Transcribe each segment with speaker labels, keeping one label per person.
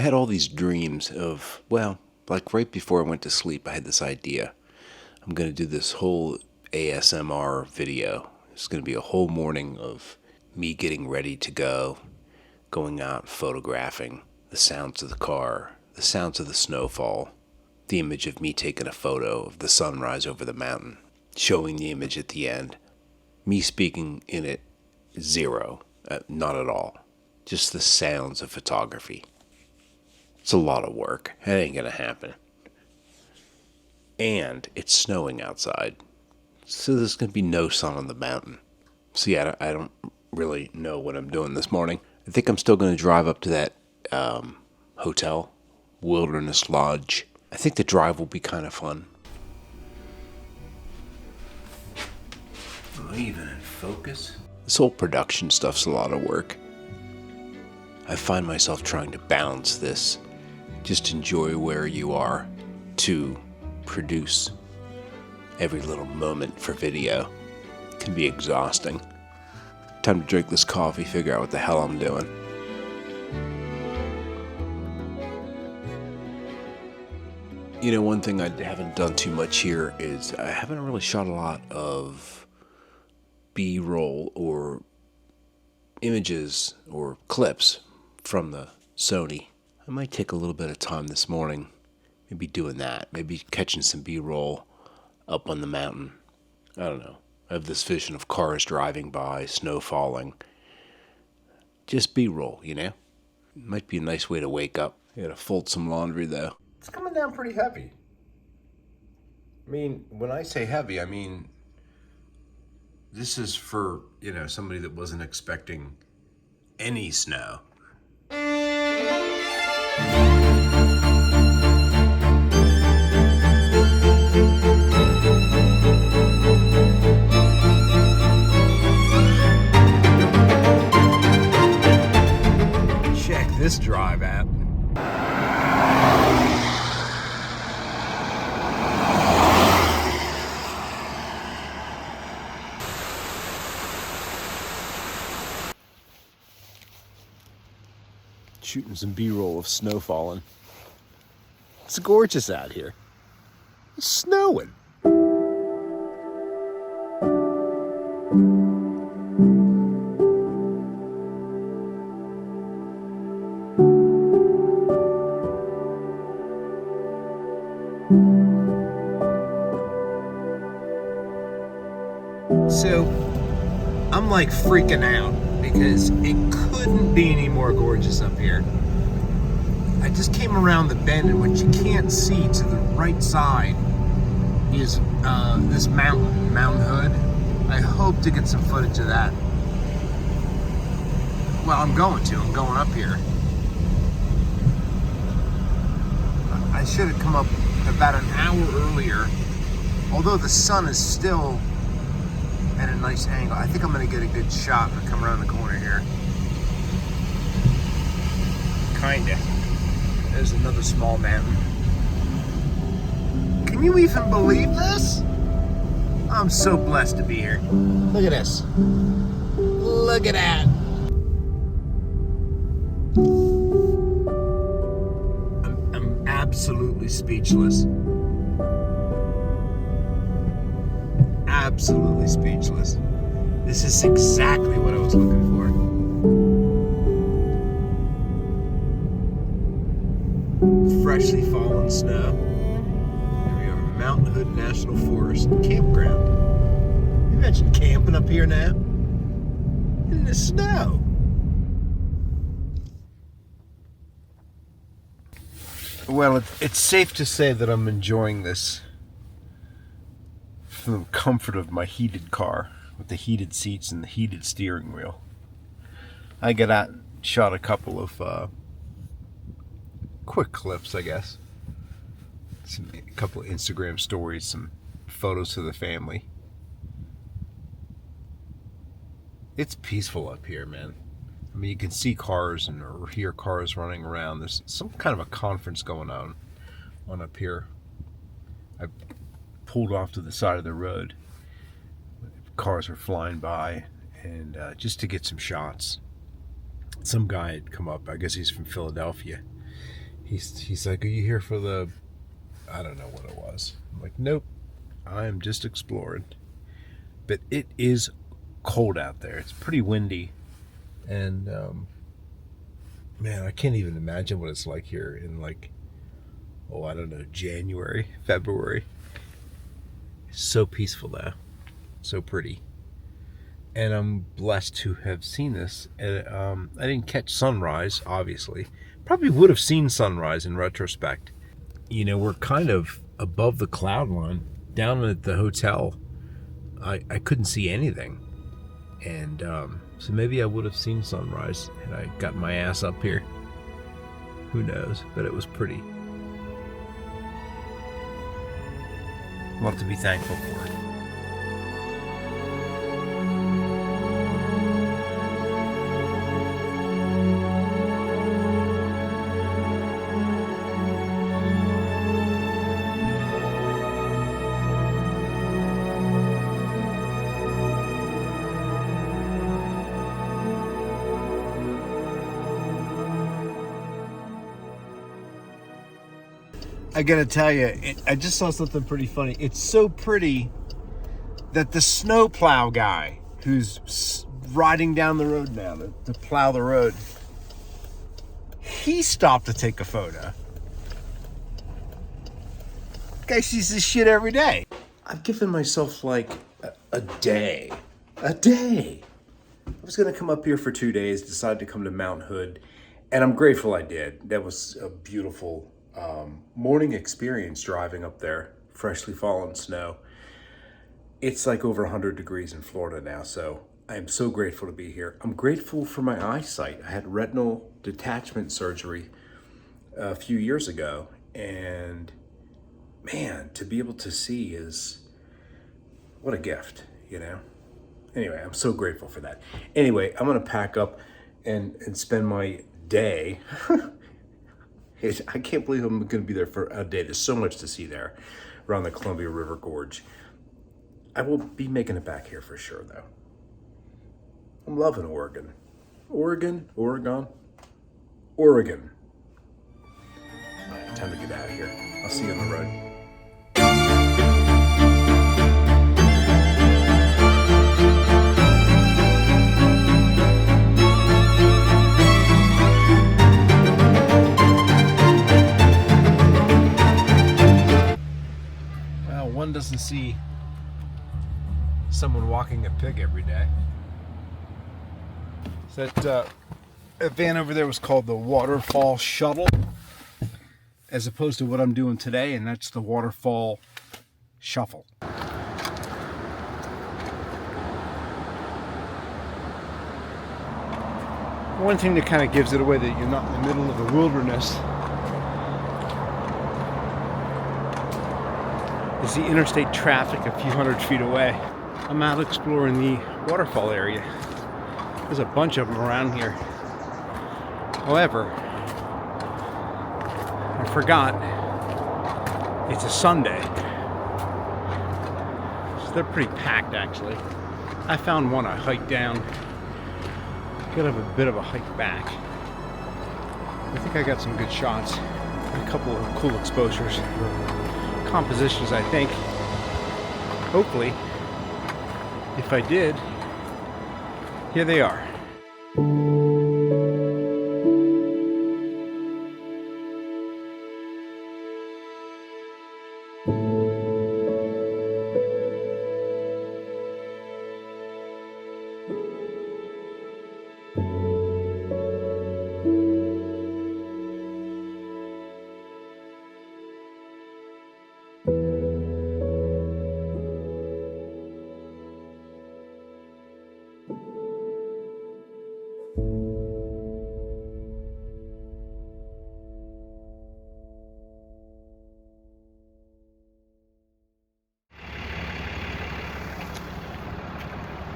Speaker 1: had all these dreams of, well, like right before I went to sleep, I had this idea. I'm going to do this whole ASMR video. It's going to be a whole morning of me getting ready to go, going out, photographing the sounds of the car, the sounds of the snowfall, the image of me taking a photo of the sunrise over the mountain, showing the image at the end, me speaking in it, zero, not at all. Just the sounds of photography. It's a lot of work. That ain't gonna happen. And it's snowing outside, so there's gonna be no sun on the mountain. So yeah, I don't really know what I'm doing this morning. I think I'm still gonna drive up to that hotel, Wilderness Lodge. I think the drive will be kind of fun. Am I even in focus? This whole production stuff's a lot of work. I find myself trying to balance this, just enjoy where you are, to produce every little moment for video. It can be exhausting. Time to drink this coffee, figure out what the hell I'm doing. You know, one thing I haven't done too much here is I haven't really shot a lot of B-roll or images or clips from the Sony. I might take a little bit of time this morning, maybe doing that, maybe catching some B-roll up on the mountain. I don't know. I have this vision of cars driving by, snow falling. Just B-roll, you know? Might be a nice way to wake up. I gotta fold some laundry though. It's coming down pretty heavy. I mean, when I say heavy, I mean this is for, you know, somebody that wasn't expecting any snow. Check this drive app. Shooting some B-roll of snow falling. It's gorgeous out here. It's snowing. So, I'm like freaking out because it couldn't be any more gorgeous up here. I just came around the bend, and what you can't see to the right side is this mountain, Mount Hood. I hope to get some footage of that. Well, I'm going up here. I should have come up about an hour earlier, although the sun is still at a nice angle. I think I'm gonna get a good shot when I come around the corner here. Kinda. There's another small mountain. Can you even believe this? I'm so blessed to be here. Look at this. Look at that. I'm absolutely speechless. Absolutely speechless. This is exactly what I was looking for. Freshly fallen snow. Here we are, Mount Hood National Forest campground. Imagine camping up here now in the snow. Well, it's safe to say that I'm enjoying this from the comfort of my heated car with the heated seats and the heated steering wheel. I got out and shot a couple of quick clips, I guess. A couple of Instagram stories, some photos of the family. It's peaceful up here, man. I mean, you can see cars or hear cars running around. There's some kind of a conference going on up here. I pulled off to the side of the road. Cars were flying by, and just to get some shots. Some guy had come up. I guess he's from Philadelphia. He's like, are you here for the, I don't know what it was. I'm like, nope, I am just exploring. But it is cold out there. It's pretty windy. And, man, I can't even imagine what it's like here in like, oh, I don't know, January, February. It's so peaceful though. So pretty. And I'm blessed to have seen this. And, I didn't catch sunrise, obviously. Probably would have seen sunrise in retrospect. You know, we're kind of above the cloud line. Down at the hotel, I couldn't see anything. And so maybe I would have seen sunrise had I got my ass up here. Who knows? But it was pretty. A lot to be thankful for. I gotta tell you, I just saw something pretty funny. It's so pretty that the snowplow guy who's riding down the road now to plow the road, he stopped to take a photo. Guy sees this shit every day. I've given myself like a day. A day. I was gonna come up here for 2 days, decided to come to Mount Hood, and I'm grateful I did. That was a beautiful morning experience driving up there, freshly fallen snow. It's like over 100 degrees in Florida now, so I am so grateful to be here. I'm grateful for my eyesight. I had retinal detachment surgery a few years ago, and man, to be able to see is what a gift, you know? Anyway, I'm so grateful for that. Anyway, I'm gonna pack up and spend my day I can't believe I'm going to be there for a day. There's so much to see there around the Columbia River Gorge. I will be making it back here for sure, though. I'm loving Oregon. Oregon. All right, time to get out of here. I'll see you on the road. One doesn't see someone walking a pig every day. So that van over there was called the Waterfall Shuttle, as opposed to what I'm doing today, and that's the Waterfall Shuffle. One thing that kind of gives it away that you're not in the middle of the wilderness is the interstate traffic a few hundred feet away. I'm out exploring the waterfall area. There's a bunch of them around here. However, I forgot it's a Sunday. So they're pretty packed actually. I found one I hiked down. Gotta have a bit of a hike back. I think I got some good shots. A couple of cool exposures. Compositions, I think. Hopefully, if I did, here they are.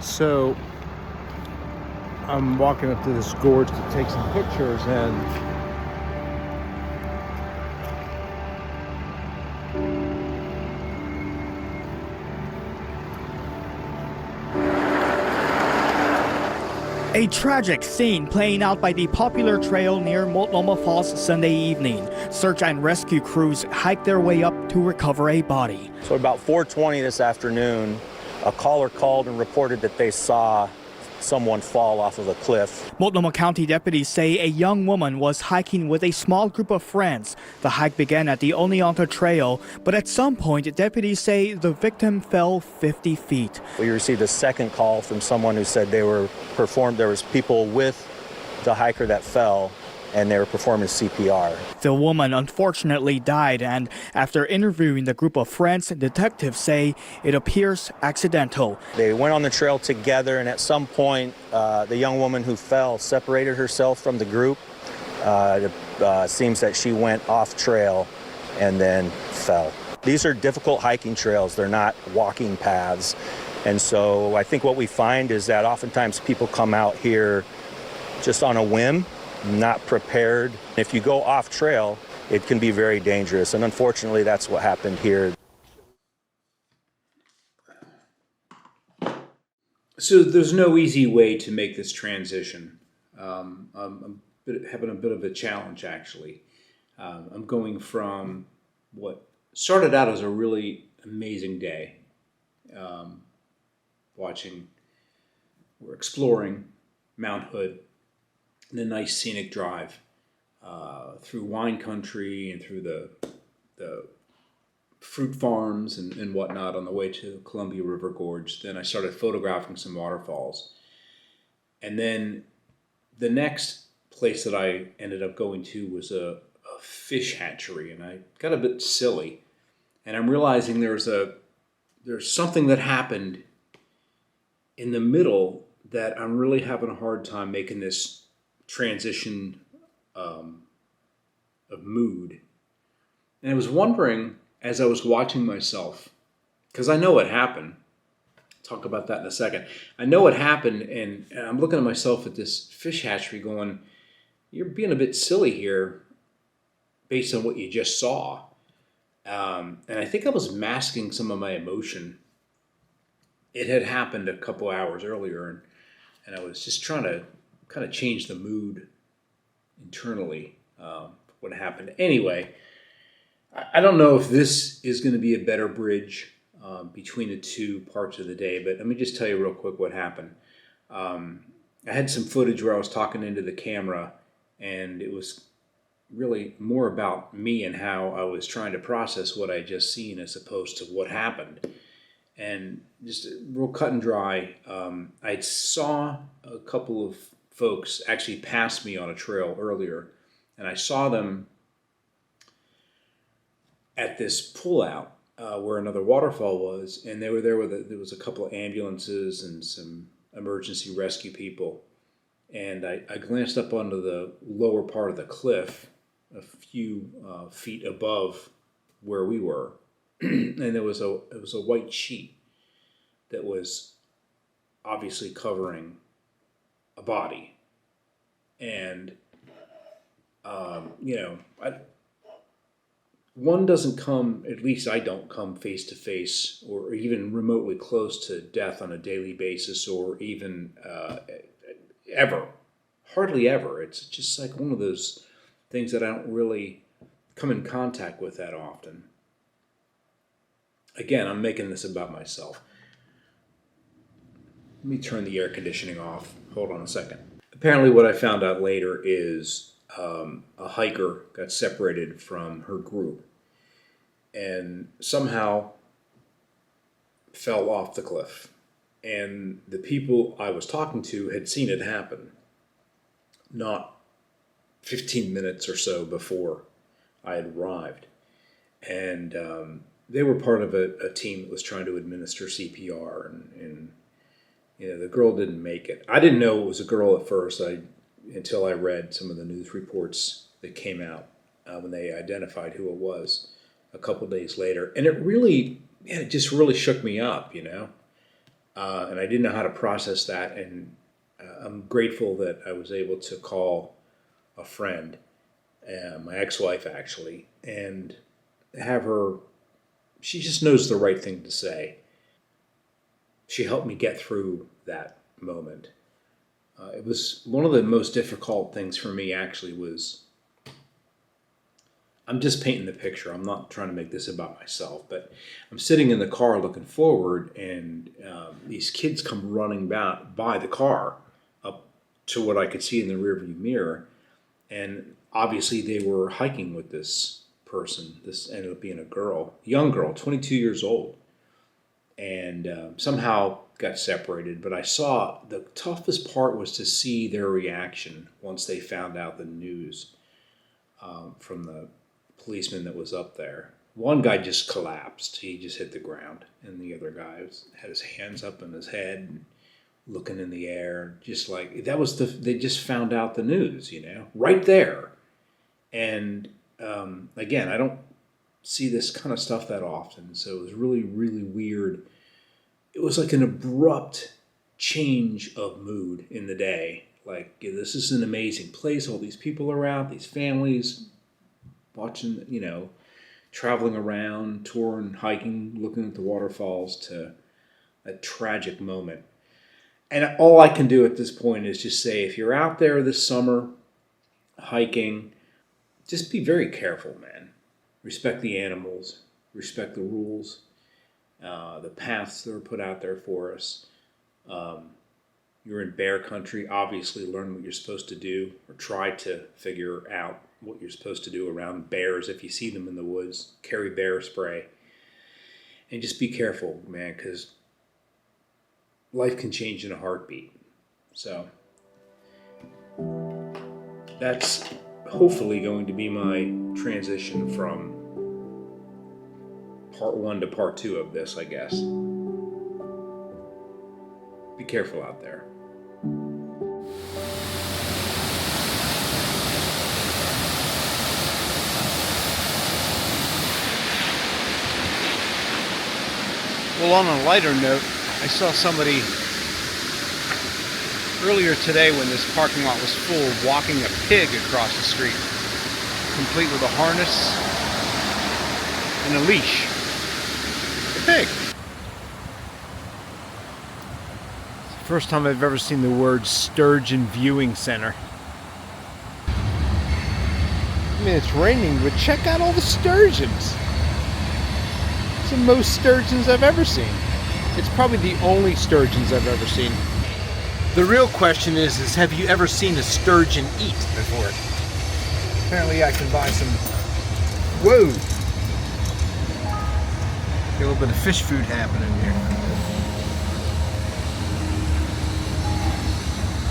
Speaker 1: So I'm walking up to this gorge to take some pictures, and
Speaker 2: A tragic scene playing out by the popular trail near Multnomah Falls Sunday evening. Search and rescue crews hiked their way up to recover a body.
Speaker 3: So about 4:20 this afternoon, a caller called and reported that they saw someone fall off of a cliff.
Speaker 2: Multnomah County deputies say a young woman was hiking with a small group of friends. The hike began at the Oneonta Trail, but at some point, deputies say the victim fell 50 feet.
Speaker 3: We received a second call from someone who said there was people with the hiker that fell, and they were performing CPR.
Speaker 2: The woman unfortunately died, and after interviewing the group of friends, detectives say it appears accidental.
Speaker 3: They went on the trail together, and at some point, the young woman who fell separated herself from the group. It seems that she went off trail and then fell. These are difficult hiking trails. They're not walking paths. And so I think what we find is that oftentimes people come out here just on a whim, not prepared. If you go off trail, it can be very dangerous, and unfortunately that's what happened here.
Speaker 1: So there's no easy way to make this transition. I'm having a bit of a challenge, actually. I'm going from what started out as a really amazing day, we're exploring Mount Hood, and a nice scenic drive through wine country and through the fruit farms and whatnot on the way to Columbia River Gorge. Then I started photographing some waterfalls. And then the next place that I ended up going to was a fish hatchery, and I got a bit silly. And I'm realizing there's something that happened in the middle that I'm really having a hard time making this transition of mood. And I was wondering, as I was watching myself, because I know what happened. I'll talk about that in a second. I know what happened, and I'm looking at myself at this fish hatchery going, you're being a bit silly here based on what you just saw. And I think I was masking some of my emotion. It had happened a couple hours earlier, and I was just trying to kind of change the mood internally. What happened anyway. I don't know if this is going to be a better bridge between the two parts of the day, but let me just tell you real quick what happened. I had some footage where I was talking into the camera, and it was really more about me and how I was trying to process what I just seen as opposed to what happened. And just real cut and dry, I saw a couple of folks actually pass me on a trail earlier, and I saw them at this pullout where another waterfall was, and they were there there was a couple of ambulances and some emergency rescue people. And I glanced up onto the lower part of the cliff, a few feet above where we were, and it was a white sheet that was obviously covering a body. And one doesn't come, at least I don't come face to face or even remotely close to death on a daily basis, or even ever, hardly ever. It's just like one of those things that I don't really come in contact with that often. Again, I'm making this about myself. Let me turn the air conditioning off. Hold on a second. Apparently what I found out later is a hiker got separated from her group and somehow fell off the cliff. And the people I was talking to had seen it happen, not 15 minutes or so before I had arrived. And they were part of a team that was trying to administer CPR, and the girl didn't make it. I didn't know it was a girl at first until I read some of the news reports that came out when they identified who it was a couple days later. And it just really shook me up, and I didn't know how to process that. And I'm grateful that I was able to call a friend, my ex-wife actually, and have her, she just knows the right thing to say. She helped me get through that moment. It was one of the most difficult things for me actually was, I'm just painting the picture. I'm not trying to make this about myself, but I'm sitting in the car looking forward, and these kids come running by the car up to what I could see in the rearview mirror. And obviously they were hiking with this person. This ended up being a girl, young girl, 22 years old. And somehow got separated. But I saw the toughest part was to see their reaction once they found out the news from the policeman that was up there. One guy just collapsed. He just hit the ground. And the other guy had his hands up in his head and looking in the air. Just like, they just found out the news, right there. And again, I don't see this kind of stuff that often. So it was really, really weird. It was like an abrupt change of mood in the day. Like, this is an amazing place. All these people are out, these families watching, traveling around, touring, hiking, looking at the waterfalls, to a tragic moment. And all I can do at this point is just say, if you're out there this summer hiking, just be very careful, man. Respect the animals, respect the rules, the paths that are put out there for us. You're in bear country, obviously learn what you're supposed to do, or try to figure out what you're supposed to do around bears. If you see them in the woods, carry bear spray. And just be careful, man, because life can change in a heartbeat. So that's hopefully going to be my transition from part 1 to part 2 of this, I guess. Be careful out there.
Speaker 4: Well, on a lighter note, I saw somebody earlier today when this parking lot was full walking a pig across the street, complete with a harness and a leash. A pig. It's the first time I've ever seen the word Sturgeon Viewing Center. I mean, it's raining, but check out all the sturgeons. It's the most sturgeons I've ever seen. It's probably the only sturgeons I've ever seen. The real question is have you ever seen a sturgeon eat before? Apparently I can buy some. Whoa! Got a little bit of fish food happening here.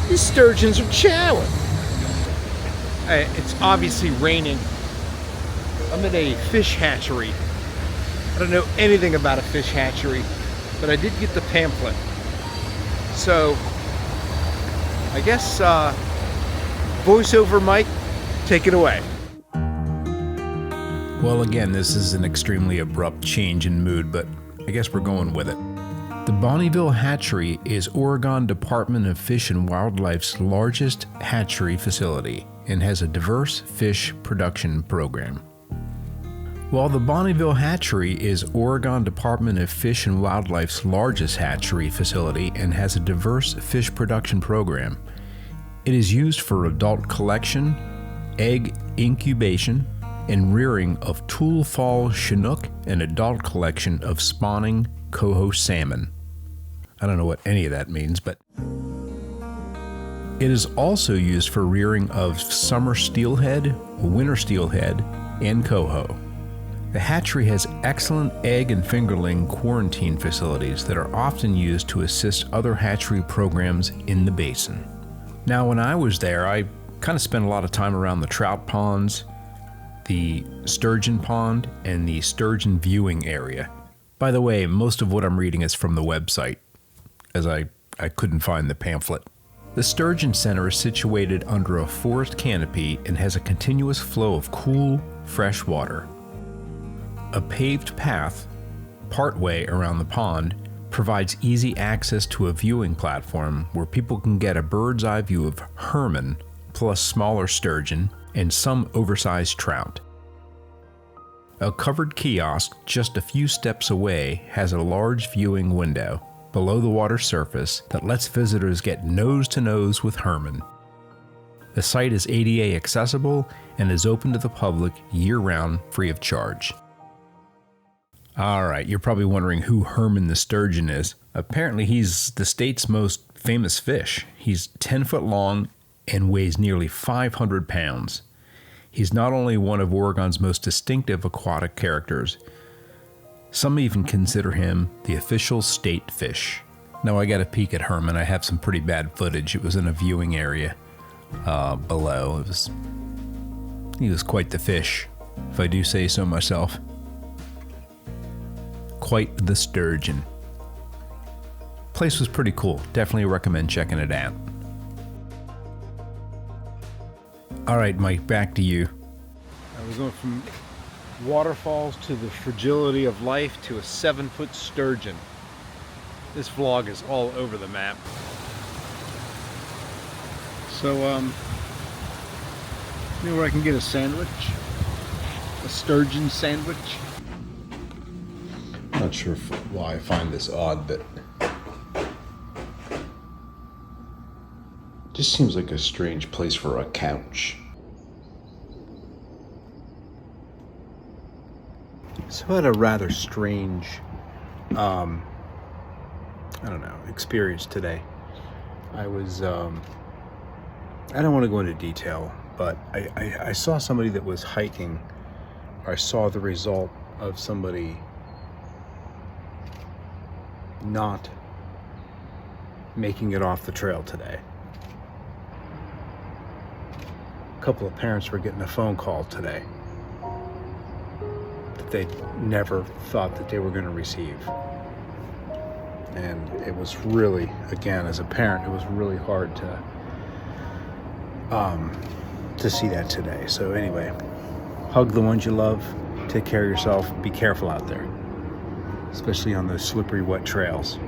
Speaker 4: These sturgeons are chowing. It's obviously raining. I'm at a fish hatchery. I don't know anything about a fish hatchery, but I did get the pamphlet. So, I guess, voiceover Mike, take it away.
Speaker 5: Well, again, this is an extremely abrupt change in mood, but I guess we're going with it. The Bonneville Hatchery is Oregon Department of Fish and Wildlife's largest hatchery facility and has a diverse fish production program. While the Bonneville Hatchery is Oregon Department of Fish and Wildlife's largest hatchery facility and has a diverse fish production program, it is used for adult collection, egg incubation, and rearing of Tulle Fall Chinook and adult collection of spawning coho salmon. I don't know what any of that means, but it is also used for rearing of summer steelhead, winter steelhead, and coho. The hatchery has excellent egg and fingerling quarantine facilities that are often used to assist other hatchery programs in the basin. Now, when I was there, I kind of spent a lot of time around the trout ponds, the sturgeon pond, and the sturgeon viewing area. By the way, most of what I'm reading is from the website, as I couldn't find the pamphlet. The Sturgeon Center is situated under a forest canopy and has a continuous flow of cool, fresh water. A paved path, partway around the pond, provides easy access to a viewing platform where people can get a bird's eye view of Herman, plus smaller sturgeon, and some oversized trout. A covered kiosk just a few steps away has a large viewing window. below the water surface that lets visitors get nose to nose with Herman. The site is ADA accessible and is open to the public year-round free of charge. Alright, you're probably wondering who Herman the Sturgeon is. Apparently he's the state's most famous fish. He's 10 foot long and weighs nearly 500 pounds. He's not only one of Oregon's most distinctive aquatic characters, some even consider him the official state fish. Now I got a peek at Herman. I have some pretty bad footage. It was in a viewing area below. He was quite the fish, if I do say so myself. Quite the sturgeon. Place was pretty cool. Definitely recommend checking it out. Alright, Mike, back to you.
Speaker 4: We're going from waterfalls to the fragility of life to a 7-foot sturgeon. This vlog is all over the map. So, you know where I can get a sandwich? A sturgeon sandwich?
Speaker 1: I'm not sure why I find this odd, but just seems like a strange place for a couch.
Speaker 5: So I had a rather strange, experience today. I was, I don't want to go into detail, but I saw somebody that was hiking, or I saw the result of somebody not making it off the trail today. A couple of parents were getting a phone call today that they never thought that they were going to receive. And it was really, again, as a parent, it was really hard to see that today. So anyway, hug the ones you love, take care of yourself, be careful out there, especially on those slippery, wet trails.